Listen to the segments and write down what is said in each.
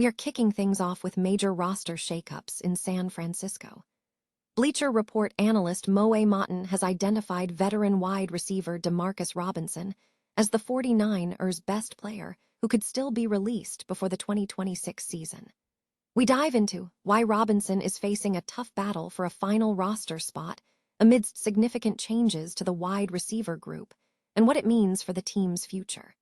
We are kicking things off with major roster shakeups in San Francisco. Bleacher Report analyst Moe Motton has identified veteran wide receiver Demarcus Robinson as the 49ers' best player who could still be released before the 2026 season. We dive into why Robinson is facing a tough battle for a final roster spot amidst significant changes to the wide receiver group and what it means for the team's future.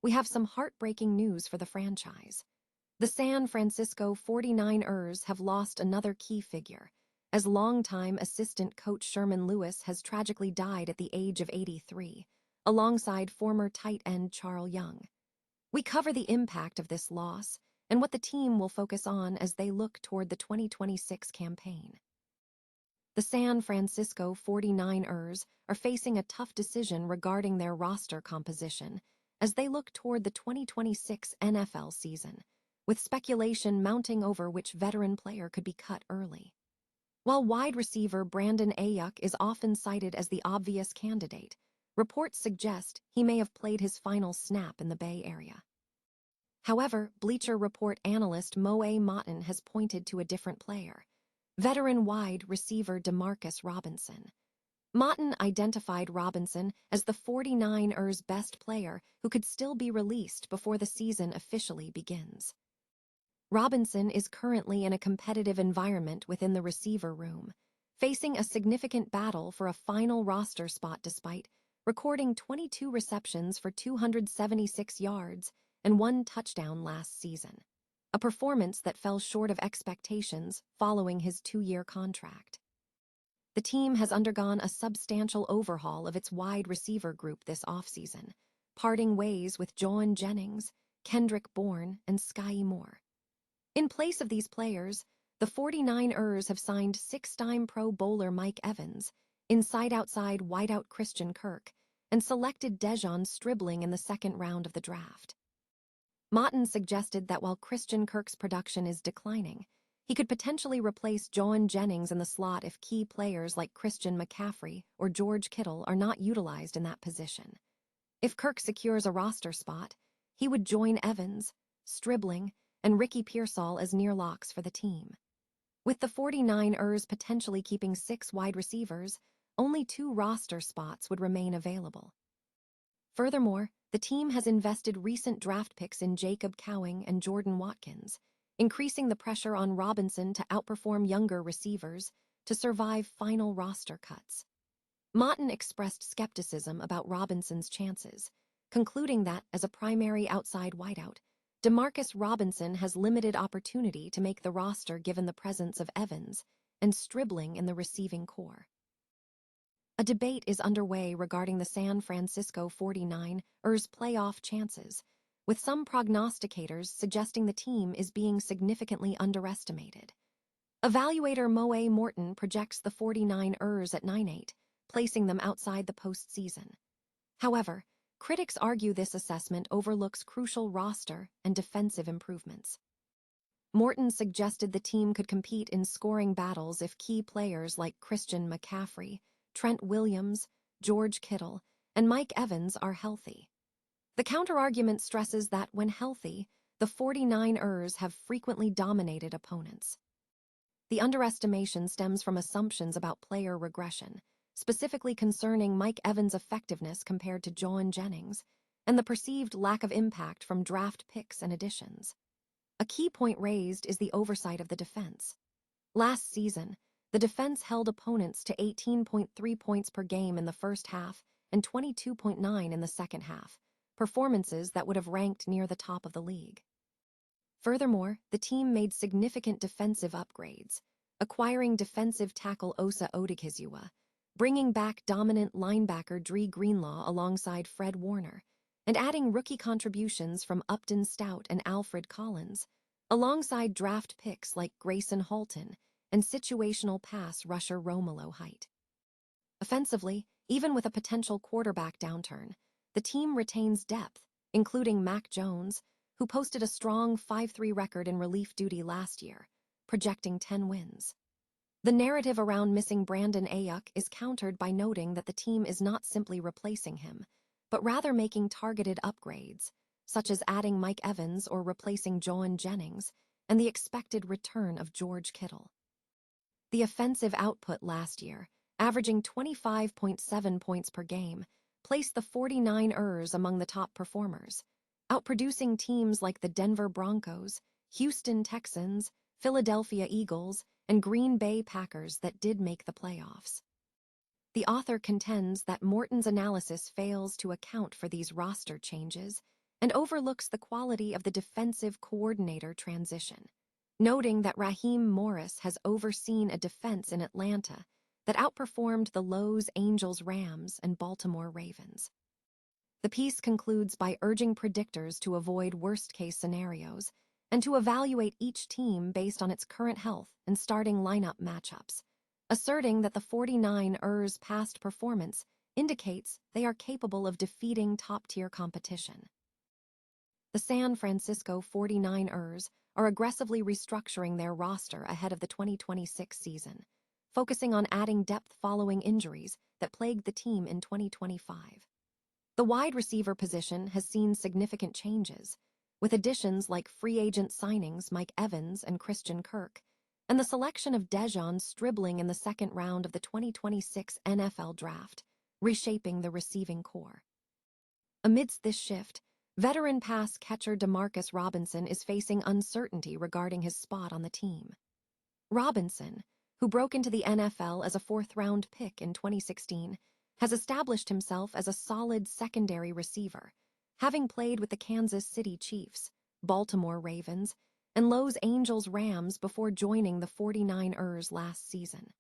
We have some heartbreaking news for the franchise. The San Francisco 49ers have lost another key figure, as longtime assistant coach Sherman Lewis has tragically died at the age of 83, alongside former tight end Charle Young. We cover the impact of this loss and what the team will focus on as they look toward the 2026 campaign. The San Francisco 49ers are facing a tough decision regarding their roster composition as they look toward the 2026 NFL season, with speculation mounting over which veteran player could be cut early. While wide receiver Brandon Ayuk is often cited as the obvious candidate, reports suggest he may have played his final snap in the Bay Area. However, Bleacher Report analyst Moe Motton has pointed to a different player, veteran wide receiver Demarcus Robinson. Motton identified Robinson as the 49ers' best player who could still be released before the season officially begins. Robinson is currently in a competitive environment within the receiver room, facing a significant battle for a final roster spot despite recording 22 receptions for 276 yards and 1 touchdown last season, a performance that fell short of expectations following his 2-year contract. The team has undergone a substantial overhaul of its wide receiver group this offseason, parting ways with Jauan Jennings, Kendrick Bourne, and Skyy Moore. In place of these players, the 49ers have signed 6-time Pro Bowler Mike Evans, inside-outside wideout Christian Kirk, and selected Dejon Stribling in the second round of the draft. Motton suggested that while Christian Kirk's production is declining, he could potentially replace Jauan Jennings in the slot if key players like Christian McCaffrey or George Kittle are not utilized in that position. If Kirk secures a roster spot, he would join Evans, Stribling, and Ricky Pearsall as near locks for the team. With the 49ers potentially keeping 6 wide receivers, only 2 roster spots would remain available. Furthermore, the team has invested recent draft picks in Jacob Cowing and Jordan Watkins, increasing the pressure on Robinson to outperform younger receivers to survive final roster cuts. Motton expressed skepticism about Robinson's chances, concluding that, as a primary outside wideout, Demarcus Robinson has limited opportunity to make the roster given the presence of Evans and Stribling in the receiving core. A debate is underway regarding the San Francisco 49ers' playoff chances, with some prognosticators suggesting the team is being significantly underestimated. Evaluator Moe Morton projects the 49ers at 9-8, placing them outside the postseason. However, critics argue this assessment overlooks crucial roster and defensive improvements. Morton suggested the team could compete in scoring battles if key players like Christian McCaffrey, Trent Williams, George Kittle, and Mike Evans are healthy. The counterargument stresses that, when healthy, the 49ers have frequently dominated opponents. The underestimation stems from assumptions about player regression, specifically concerning Mike Evans' effectiveness compared to Jauan Jennings, and the perceived lack of impact from draft picks and additions. A key point raised is the oversight of the defense. Last season, the defense held opponents to 18.3 points per game in the first half and 22.9 in the second half, performances that would have ranked near the top of the league. Furthermore, the team made significant defensive upgrades, acquiring defensive tackle Osa Odighizuwa, bringing back dominant linebacker Dree Greenlaw alongside Fred Warner, and adding rookie contributions from Upton Stout and Alfred Collins, alongside draft picks like Grayson Halton and situational pass rusher Romelu Height. Offensively, even with a potential quarterback downturn, the team retains depth, including Mac Jones, who posted a strong 5-3 record in relief duty last year, projecting 10 wins. The narrative around missing Brandon Ayuk is countered by noting that the team is not simply replacing him, but rather making targeted upgrades, such as adding Mike Evans or replacing Joan Jennings, and the expected return of George Kittle. The offensive output last year, averaging 25.7 points per game, placed the 49ers among the top performers, outproducing teams like the Denver Broncos, Houston Texans, Philadelphia Eagles, and Green Bay Packers that did make the playoffs. The author contends that Morton's analysis fails to account for these roster changes and overlooks the quality of the defensive coordinator transition, noting that Raheem Morris has overseen a defense in Atlanta that outperformed the Los Angeles Rams and Baltimore Ravens. The piece concludes by urging predictors to avoid worst-case scenarios and to evaluate each team based on its current health and starting lineup matchups, asserting that the 49ers' past performance indicates they are capable of defeating top-tier competition. The San Francisco 49ers are aggressively restructuring their roster ahead of the 2026 season, focusing on adding depth following injuries that plagued the team in 2025. The wide receiver position has seen significant changes, with additions like free agent signings Mike Evans and Christian Kirk, and the selection of Dejon Stribling in the second round of the 2026 NFL Draft, reshaping the receiving core. Amidst this shift, veteran pass catcher Demarcus Robinson is facing uncertainty regarding his spot on the team. Robinson, who broke into the NFL as a fourth-round pick in 2016, has established himself as a solid secondary receiver, having played with the Kansas City Chiefs, Baltimore Ravens, and Los Angeles Rams before joining the 49ers last season.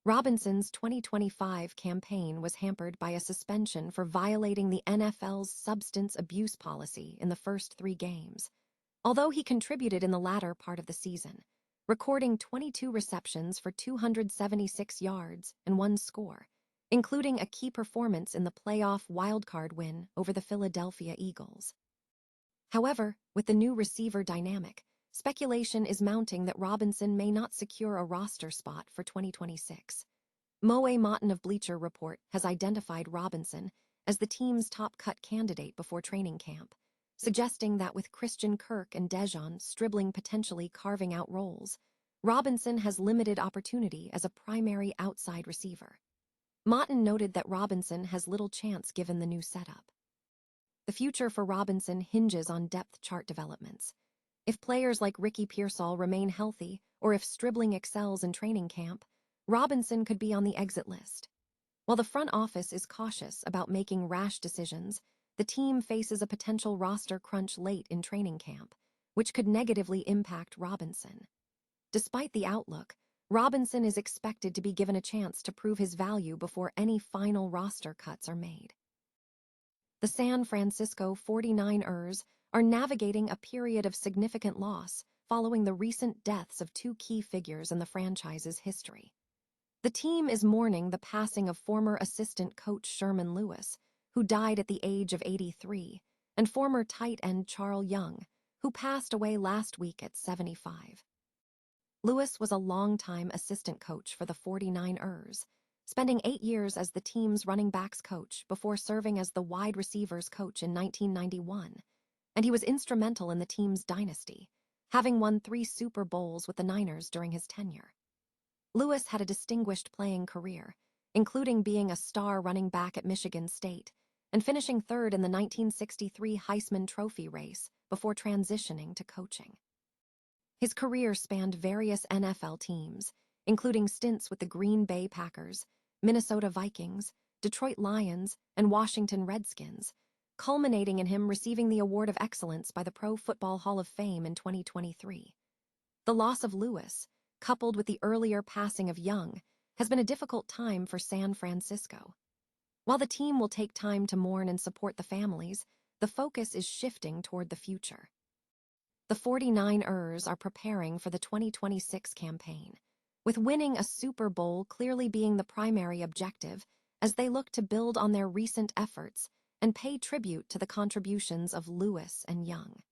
Robinson's 2025 campaign was hampered by a suspension for violating the NFL's substance abuse policy in the first 3 games, although he contributed in the latter part of the season, recording 22 receptions for 276 yards and 1 score, including a key performance in the playoff wildcard win over the Philadelphia Eagles. However, with the new receiver dynamic, speculation is mounting that Robinson may not secure a roster spot for 2026. Moe Motton of Bleacher Report has identified Robinson as the team's top-cut candidate before training camp, suggesting that with Christian Kirk and Dejon Stribling potentially carving out roles, Robinson has limited opportunity as a primary outside receiver. Motton noted that Robinson has little chance given the new setup. The future for Robinson hinges on depth chart developments. If players like Ricky Pearsall remain healthy, or if Stribling excels in training camp, Robinson could be on the exit list. While the front office is cautious about making rash decisions, the team faces a potential roster crunch late in training camp, which could negatively impact Robinson. Despite the outlook, Robinson is expected to be given a chance to prove his value before any final roster cuts are made. The San Francisco 49ers are navigating a period of significant loss following the recent deaths of 2 key figures in the franchise's history. The team is mourning the passing of former assistant coach Sherman Lewis, who died at the age of 83, and former tight end Charle Young, who passed away last week at 75. Lewis was a longtime assistant coach for the 49ers, spending 8 years as the team's running backs coach before serving as the wide receivers coach in 1991, and he was instrumental in the team's dynasty, having won 3 Super Bowls with the Niners during his tenure. Lewis had a distinguished playing career, including being a star running back at Michigan State and finishing third in the 1963 Heisman Trophy race before transitioning to coaching. His career spanned various NFL teams, including stints with the Green Bay Packers, Minnesota Vikings, Detroit Lions, and Washington Redskins, culminating in him receiving the Award of Excellence by the Pro Football Hall of Fame in 2023. The loss of Lewis, coupled with the earlier passing of Young, has been a difficult time for San Francisco. While the team will take time to mourn and support the families, the focus is shifting toward the future. The 49ers are preparing for the 2026 campaign, with winning a Super Bowl clearly being the primary objective as they look to build on their recent efforts and pay tribute to the contributions of Lewis and Young.